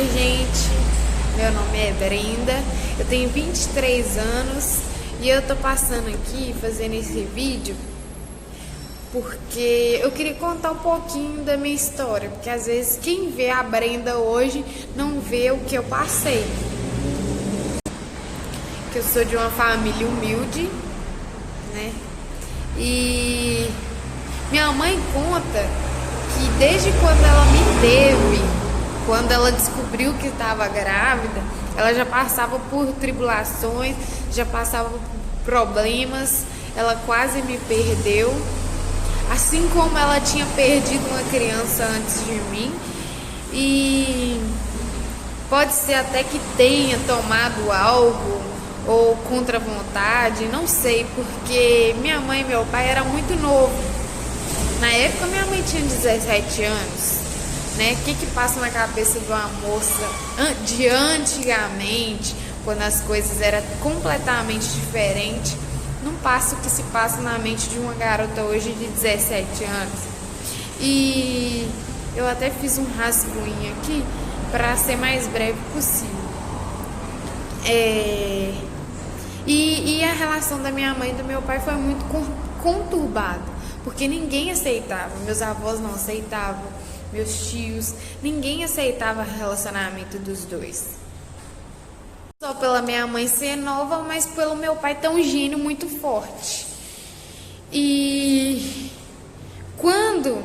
dia, gente. Meu nome é Brenda, eu tenho 23 anos e eu tô passando aqui fazendo esse vídeo porque eu queria contar um pouquinho da minha história, porque às vezes quem vê a Brenda hoje não vê o que eu passei. Que eu sou de uma família humilde, né? E minha mãe conta que desde quando ela me teve, quando ela descobriu que estava grávida, ela já passava por tribulações, já passava por problemas, ela quase me perdeu, assim como ela tinha perdido uma criança antes de mim. E pode ser até que tenha tomado algo ou contra a vontade, não sei, porque minha mãe e meu pai eram muito novos. Na época minha mãe tinha 17 anos, né? O que passa na cabeça de uma moça de antigamente, quando as coisas eram completamente diferentes, não passa o que se passa na mente de uma garota hoje de 17 anos. E eu até fiz um rascunho aqui para ser mais breve possível. E a relação da minha mãe e do meu pai foi muito conturbada, porque ninguém aceitava, meus avós não aceitavam, meus tios, ninguém aceitava o relacionamento dos dois. Só pela minha mãe ser nova, mas pelo meu pai ter um gênio muito forte. E quando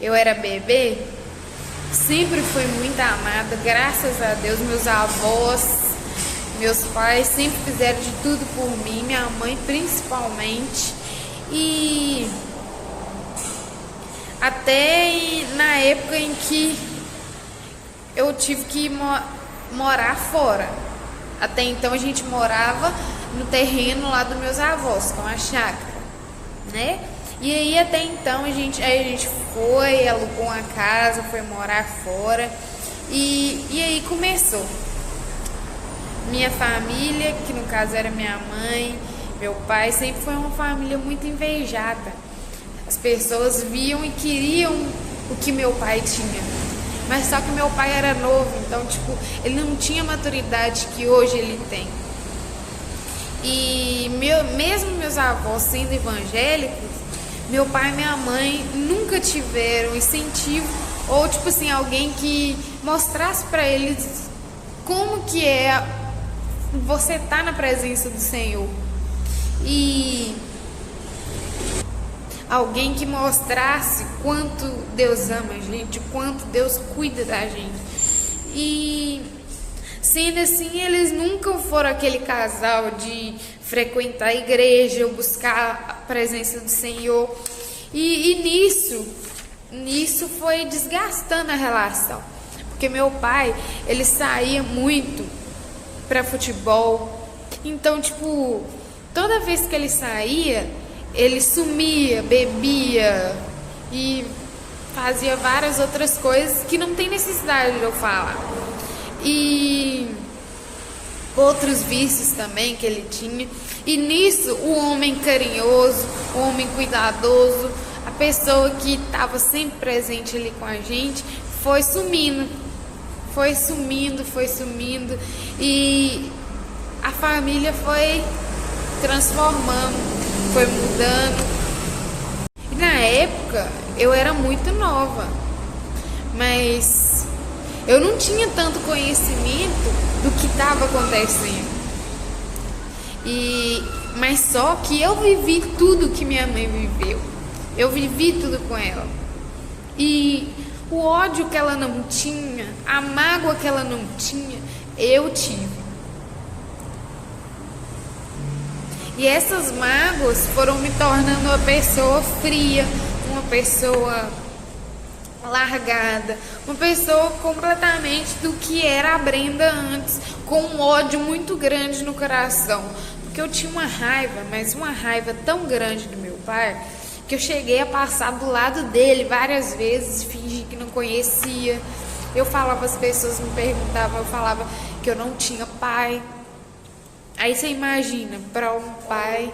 eu era bebê, sempre fui muito amada, graças a Deus. Meus avós, meus pais sempre fizeram de tudo por mim, minha mãe principalmente. E até na época em que eu tive que morar fora. Até então a gente morava no terreno lá dos meus avós, com a chácara, né? E aí até então a gente foi, alugou uma casa, foi morar fora. E aí começou. Minha família, que no caso era minha mãe, meu pai, sempre foi uma família muito invejada. As pessoas viam e queriam o que meu pai tinha. Mas só que meu pai era novo, então ele não tinha a maturidade que hoje ele tem. E mesmo meus avós sendo evangélicos, meu pai e minha mãe nunca tiveram incentivo ou alguém que mostrasse para eles como que é você estar na presença do Senhor. E alguém que mostrasse quanto Deus ama a gente, quanto Deus cuida da gente. E sendo assim, eles nunca foram aquele casal de frequentar a igreja ou buscar a presença do Senhor. E nisso foi desgastando a relação. Porque meu pai, ele saía muito para futebol. Então, toda vez que ele saía, ele sumia, bebia e fazia várias outras coisas que não tem necessidade de eu falar. E outros vícios também que ele tinha. E nisso, o homem carinhoso, o homem cuidadoso, a pessoa que estava sempre presente ali com a gente, foi sumindo. Foi sumindo. E a família foi transformando, foi mudando. E na época eu era muito nova, mas eu não tinha tanto conhecimento do que estava acontecendo. Mas só que eu vivi tudo que minha mãe viveu. Eu vivi tudo com ela. E o ódio que ela não tinha, a mágoa que ela não tinha, eu tive. E essas mágoas foram me tornando uma pessoa fria, uma pessoa largada, uma pessoa completamente do que era a Brenda antes, com um ódio muito grande no coração. Porque eu tinha uma raiva, mas uma raiva tão grande do meu pai, que eu cheguei a passar do lado dele várias vezes, fingir que não conhecia. Eu falava, as pessoas me perguntavam, eu falava que eu não tinha pai. Aí você imagina, para um pai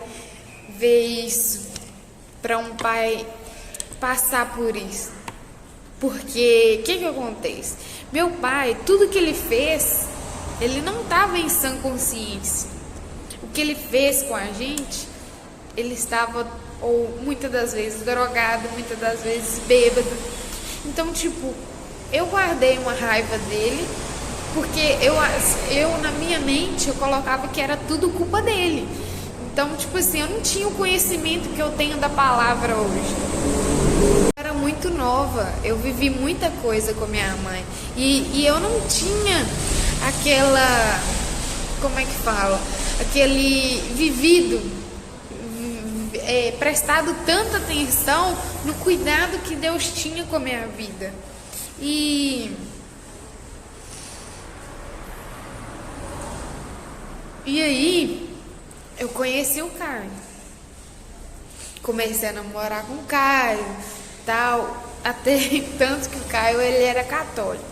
ver isso, para um pai passar por isso. Porque, o que acontece? Meu pai, tudo que ele fez, ele não estava em sã consciência. O que ele fez com a gente, ele estava, ou muitas das vezes, drogado, muitas das vezes bêbado. Então, tipo, eu guardei uma raiva dele, porque eu na minha mente, eu colocava que era tudo culpa dele. Então, tipo assim, eu não tinha o conhecimento que eu tenho da palavra hoje. Eu era muito nova, eu vivi muita coisa com minha mãe. E eu não tinha aquela, como é que fala? Aquele vivido, prestado tanta atenção no cuidado que Deus tinha com a minha vida. E aí, eu conheci o Caio. Comecei a namorar com o Caio, tal, até tanto que o Caio, ele era católico.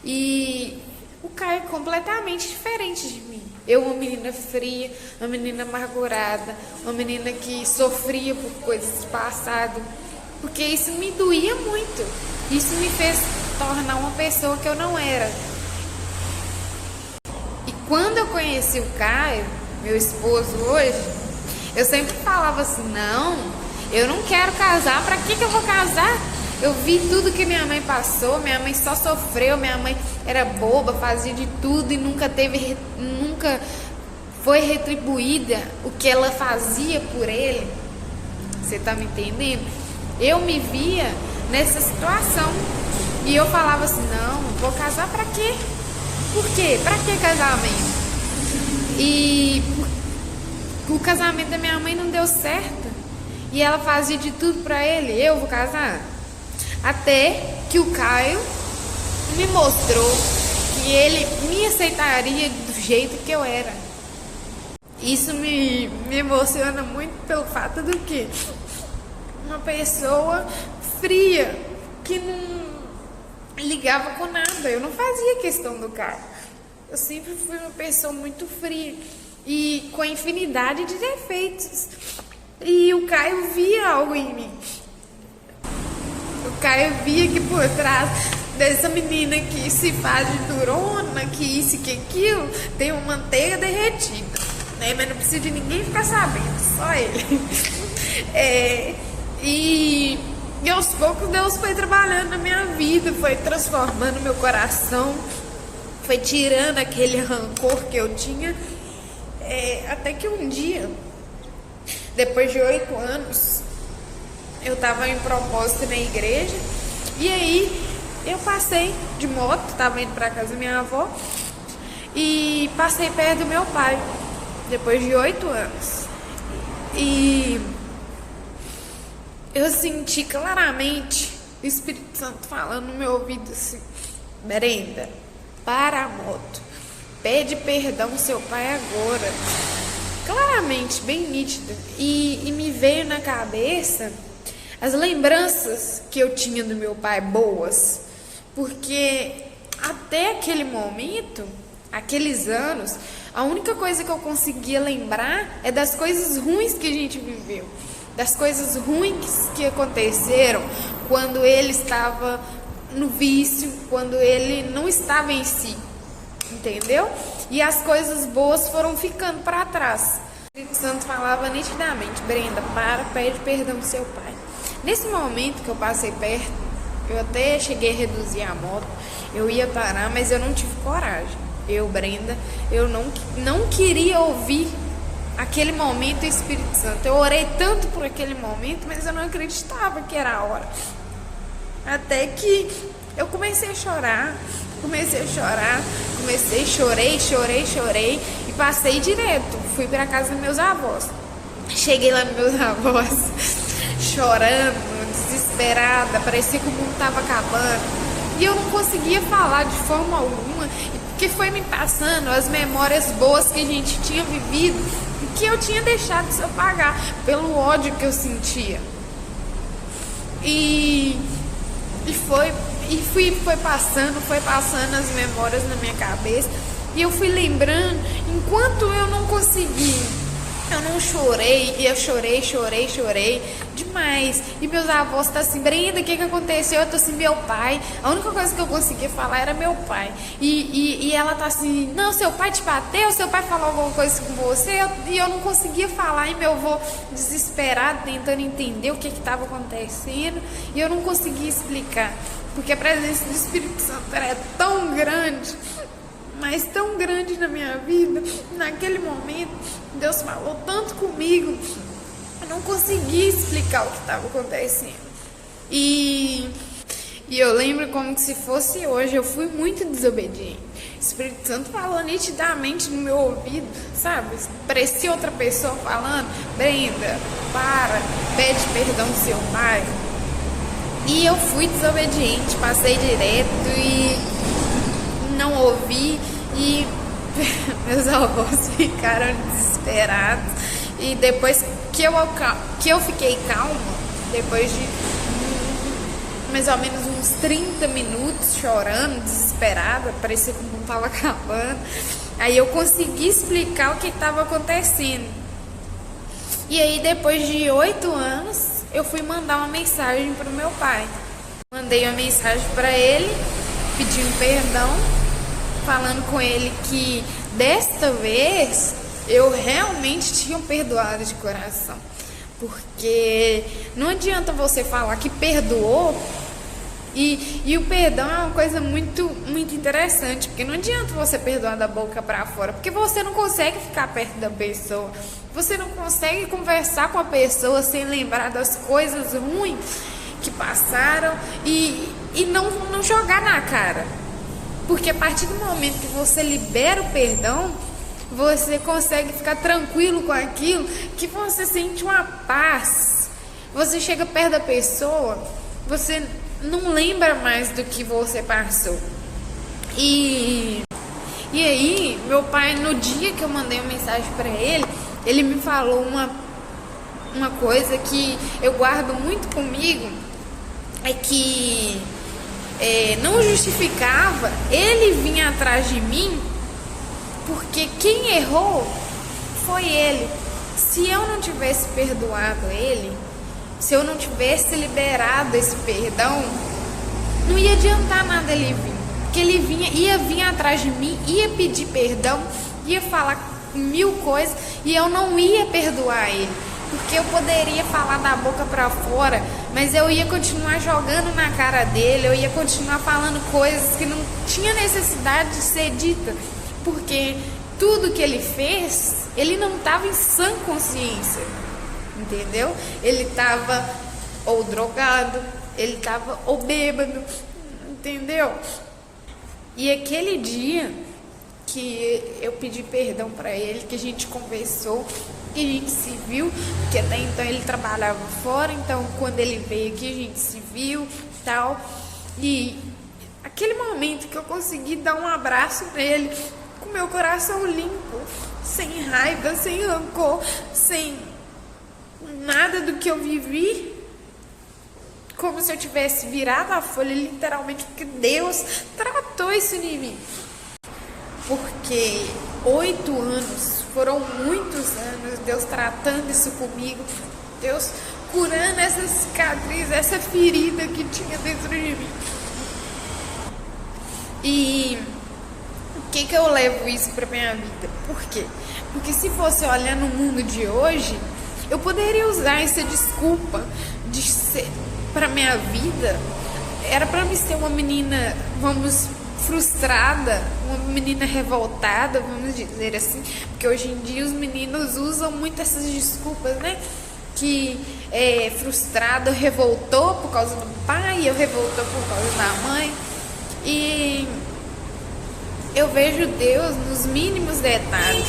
E o Caio é completamente diferente de mim. Eu, uma menina fria, uma menina amargurada, uma menina que sofria por coisas do passado, porque isso me doía muito. Isso me fez tornar uma pessoa que eu não era. E quando eu conheci o Caio, meu esposo hoje, eu sempre falava assim, não, eu não quero casar, pra que eu vou casar? Eu vi tudo que minha mãe passou, minha mãe só sofreu, minha mãe era boba, fazia de tudo e nunca foi retribuída o que ela fazia por ele. Você tá me entendendo? Eu me via nessa situação e eu falava assim, não, vou casar pra quê? Por quê? Pra que casamento? E o casamento da minha mãe não deu certo e ela fazia de tudo pra ele, eu vou casar? Até que o Caio me mostrou que ele me aceitaria do jeito que eu era. Isso me emociona muito pelo fato do que uma pessoa fria, que não ligava com nada. Eu não fazia questão do Caio. Eu sempre fui uma pessoa muito fria e com infinidade de defeitos. E o Caio via algo em mim. O Caio via que por trás dessa menina que se faz de durona, que isso e que aquilo, tem uma manteiga derretida, né? Mas não precisa de ninguém ficar sabendo, só ele. E aos poucos Deus foi trabalhando na minha vida, foi transformando meu coração, foi tirando aquele rancor que eu tinha, até que um dia, depois de 8 anos, eu tava em propósito na igreja, e aí eu passei de moto, tava indo pra casa da minha avó, e passei perto do meu pai, depois de 8 anos. E eu senti claramente o Espírito Santo falando no meu ouvido assim, Brenda, para a moto, pede perdão ao seu pai agora. Claramente, bem nítida. E me veio na cabeça as lembranças que eu tinha do meu pai boas, porque até aquele momento, aqueles anos, a única coisa que eu conseguia lembrar é das coisas ruins que a gente viveu, das coisas ruins que aconteceram quando ele estava no vício, quando ele não estava em si, entendeu? E as coisas boas foram ficando para trás. O Espírito Santo falava nitidamente, Brenda, pede perdão ao seu pai. Nesse momento que eu passei perto, eu até cheguei a reduzir a moto, eu ia parar, mas eu não tive coragem. Brenda, eu não queria ouvir aquele momento do Espírito Santo. Eu orei tanto por aquele momento, mas eu não acreditava que era a hora. Até que eu comecei a chorar, chorei e passei direto. Fui para casa dos meus avós. Cheguei lá nos meus avós, chorando, desesperada, parecia que o mundo estava acabando. E eu não conseguia falar de forma alguma, porque foi me passando as memórias boas que a gente tinha vivido e que eu tinha deixado de se apagar pelo ódio que eu sentia. Foi passando as memórias na minha cabeça, e eu fui lembrando, enquanto eu não consegui Eu não chorei, e eu chorei demais. E meus avós estão assim, Brenda, o que aconteceu? Eu tô assim, meu pai. A única coisa que eu conseguia falar era meu pai. E ela tá assim, não, seu pai te bateu, seu pai falou alguma coisa com você. E eu não conseguia falar, e meu avô desesperado, tentando entender o que estava acontecendo. E eu não conseguia explicar, porque a presença do Espírito Santo era tão grande, mas tão grande na minha vida. Naquele momento, Deus falou tanto comigo, eu não conseguia explicar o que estava acontecendo. E eu lembro como que se fosse hoje, eu fui muito desobediente. O Espírito Santo falou nitidamente no meu ouvido, sabe? Parecia outra pessoa falando, Brenda, pede perdão ao seu pai. E eu fui desobediente, passei direto e não ouvi, e meus avós ficaram desesperados. E depois que eu fiquei calma, depois de mais ou menos uns 30 minutos chorando, desesperada, parecia que o mundo estava acabando, aí eu consegui explicar o que estava acontecendo. E aí, depois de 8 anos, eu fui mandar uma mensagem para o meu pai. Mandei uma mensagem para ele, pedindo perdão, falando com ele que desta vez eu realmente tinha perdoado de coração. Porque não adianta você falar que perdoou, e o perdão é uma coisa muito, muito interessante, porque não adianta você perdoar da boca para fora, porque você não consegue ficar perto da pessoa, você não consegue conversar com a pessoa sem lembrar das coisas ruins que passaram e não jogar na cara. Porque a partir do momento que você libera o perdão, você consegue ficar tranquilo com aquilo, que você sente uma paz. Você chega perto da pessoa, você não lembra mais do que você passou. E aí, meu pai, no dia que eu mandei uma mensagem para ele, ele me falou uma coisa que eu guardo muito comigo, é que não justificava ele vir atrás de mim, porque quem errou foi ele. Se eu não tivesse perdoado ele, se eu não tivesse liberado esse perdão, não ia adiantar nada ele vir. Porque ele ia vir atrás de mim, ia pedir perdão, ia falar 1000 coisas, e eu não ia perdoar ele. Porque eu poderia falar da boca para fora, mas eu ia continuar jogando na cara dele, eu ia continuar falando coisas que não tinha necessidade de ser dita. Porque tudo que ele fez, ele não estava em sã consciência, entendeu? Ele estava ou drogado, ele estava ou bêbado, entendeu? E aquele dia que eu pedi perdão para ele, que a gente conversou, que a gente se viu, porque até então ele trabalhava fora, então quando ele veio aqui a gente se viu e tal, e aquele momento que eu consegui dar um abraço nele, com meu coração limpo, sem raiva, sem rancor, sem nada do que eu vivi, como se eu tivesse virado a folha, literalmente, porque Deus tratou isso em mim. Porque 8 anos, foram muitos anos, Deus tratando isso comigo, Deus curando essa cicatriz, essa ferida que tinha dentro de mim. E o que eu levo isso para minha vida? Por quê? Porque se fosse olhar no mundo de hoje, eu poderia usar essa desculpa de ser para minha vida, era para me ser uma menina, frustrada, uma menina revoltada, vamos dizer assim, porque hoje em dia os meninos usam muito essas desculpas, né? Que é frustrado, revoltou por causa do pai, eu revoltou por causa da mãe. E eu vejo Deus nos mínimos detalhes.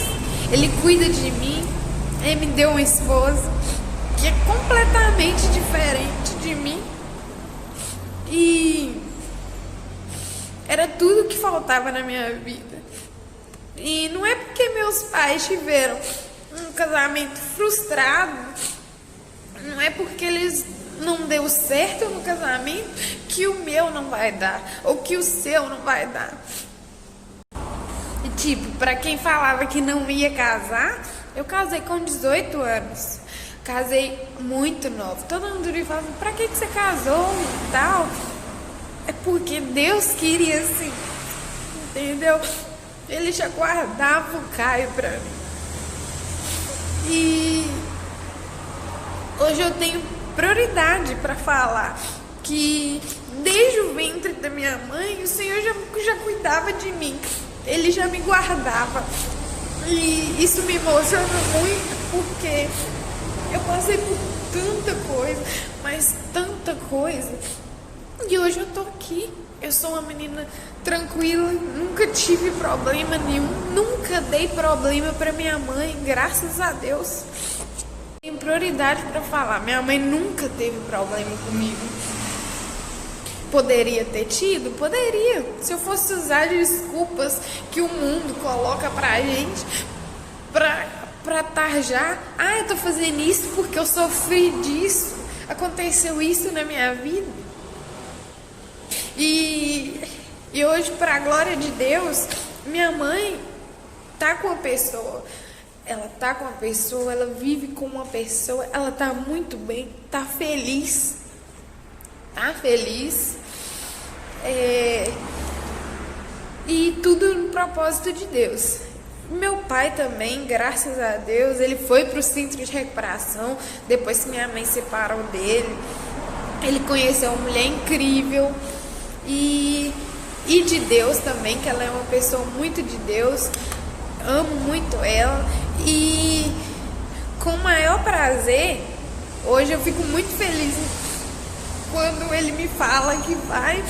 Ele cuida de mim, ele me deu uma esposa que é completamente diferente de mim, e era tudo que faltava na minha vida. E não é porque meus pais tiveram um casamento frustrado, não é porque eles não deu certo no casamento, que o meu não vai dar, ou que o seu não vai dar. E tipo, pra quem falava que não ia casar, Eu casei com 18 anos. Casei muito nova. Todo mundo me fala, pra que você casou e tal? É porque Deus queria assim, entendeu? Ele já guardava o Caio pra mim. E hoje eu tenho prioridade para falar que desde o ventre da minha mãe, o Senhor já cuidava de mim. Ele já me guardava. E isso me emociona muito, porque eu passei por tanta coisa, mas tanta coisa. E hoje eu tô aqui. Eu sou uma menina tranquila, nunca tive problema nenhum, nunca dei problema pra minha mãe, graças a Deus. Tenho prioridade pra falar, minha mãe nunca teve problema comigo. Poderia ter tido? Poderia. Se eu fosse usar desculpas que o mundo coloca pra gente, pra tarjar, eu tô fazendo isso porque eu sofri disso, aconteceu isso na minha vida. E hoje, para a glória de Deus, minha mãe tá com uma pessoa. Ela tá com uma pessoa, ela vive com uma pessoa, ela tá muito bem, tá feliz. Tá feliz. E tudo no propósito de Deus. Meu pai também, graças a Deus, ele foi pro centro de recuperação depois que minha mãe separou dele. Ele conheceu uma mulher incrível. E de Deus também, que ela é uma pessoa muito de Deus, amo muito ela, e com o maior prazer, hoje eu fico muito feliz quando ele me fala que vai.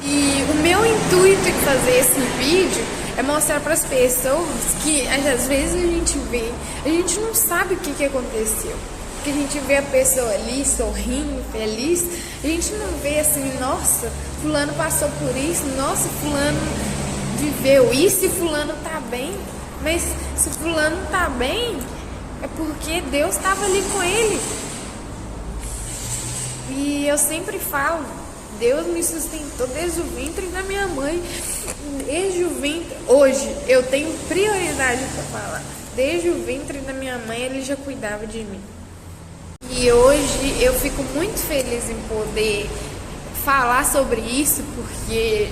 E o meu intuito em fazer esse vídeo é mostrar para as pessoas que às vezes a gente não sabe o que aconteceu. Que a gente vê a pessoa ali sorrindo, feliz, a gente não vê assim, nossa, fulano passou por isso, nossa, fulano viveu isso e fulano tá bem. Mas se fulano tá bem, é porque Deus estava ali com ele. E eu sempre falo, Deus me sustentou desde o ventre da minha mãe, desde o ventre. Hoje eu tenho prioridade para falar, desde o ventre da minha mãe ele já cuidava de mim. E hoje eu fico muito feliz em poder falar sobre isso, porque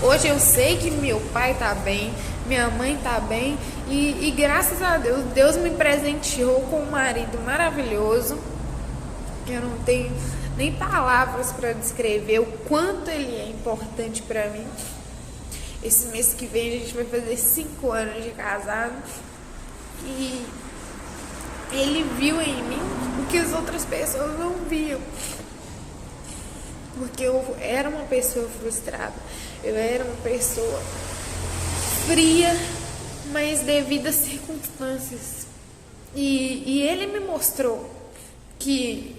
hoje eu sei que meu pai tá bem, minha mãe tá bem, e graças a Deus, Deus me presenteou com um marido maravilhoso, que eu não tenho nem palavras para descrever o quanto ele é importante para mim. Esse mês que vem a gente vai fazer 5 anos de casado, e ele viu em mim o que as outras pessoas não viam. Porque eu era uma pessoa frustrada. Eu era uma pessoa fria, mas devido às circunstâncias. E ele me mostrou que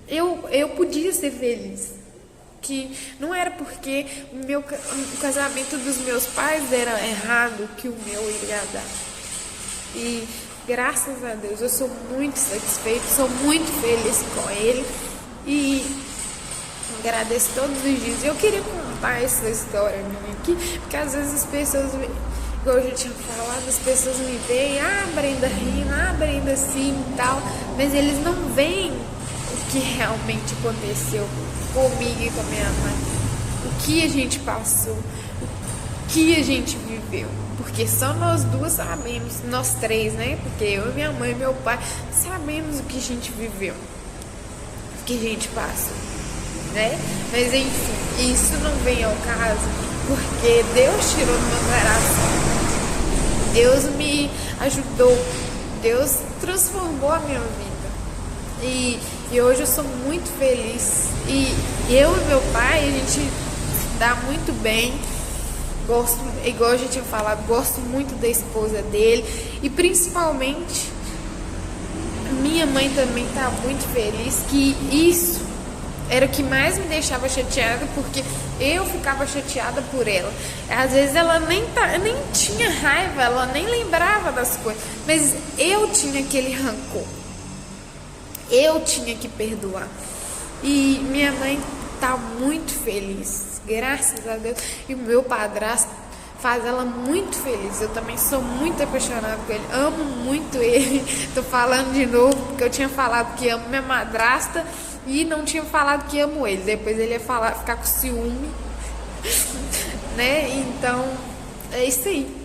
eu podia ser feliz. Que não era porque o casamento dos meus pais era errado que o meu iria dar. E graças a Deus, eu sou muito satisfeita, sou muito feliz com ele e agradeço todos os dias. Eu queria contar essa história minha aqui, porque às vezes as pessoas, igual eu já tinha falado, as pessoas me veem, Brenda rindo, Brenda assim e tal, mas eles não veem o que realmente aconteceu comigo e com a minha mãe, o que a gente passou, o que a gente viveu. Porque só nós duas sabemos, nós três, né? Porque eu, minha mãe e meu pai sabemos o que a gente viveu, o que a gente passa, né? Mas enfim, isso não vem ao caso, porque Deus tirou do meu coração, Deus me ajudou, Deus transformou a minha vida. E hoje eu sou muito feliz. E eu e meu pai, a gente dá muito bem. Gosto, igual a gente tinha falado, gosto muito da esposa dele. E principalmente, minha mãe também tá muito feliz, que isso era o que mais me deixava chateada, porque eu ficava chateada por ela. Às vezes ela nem tinha raiva, ela nem lembrava das coisas, mas eu tinha aquele rancor. Eu tinha que perdoar. E minha mãe tá muito feliz, graças a Deus. E o meu padrasto faz ela muito feliz. Eu também sou muito apaixonada por ele, amo muito ele. Tô falando de novo porque eu tinha falado que amo minha madrasta e não tinha falado que amo ele. Depois ele ia ficar com ciúme, né? Então, é isso aí.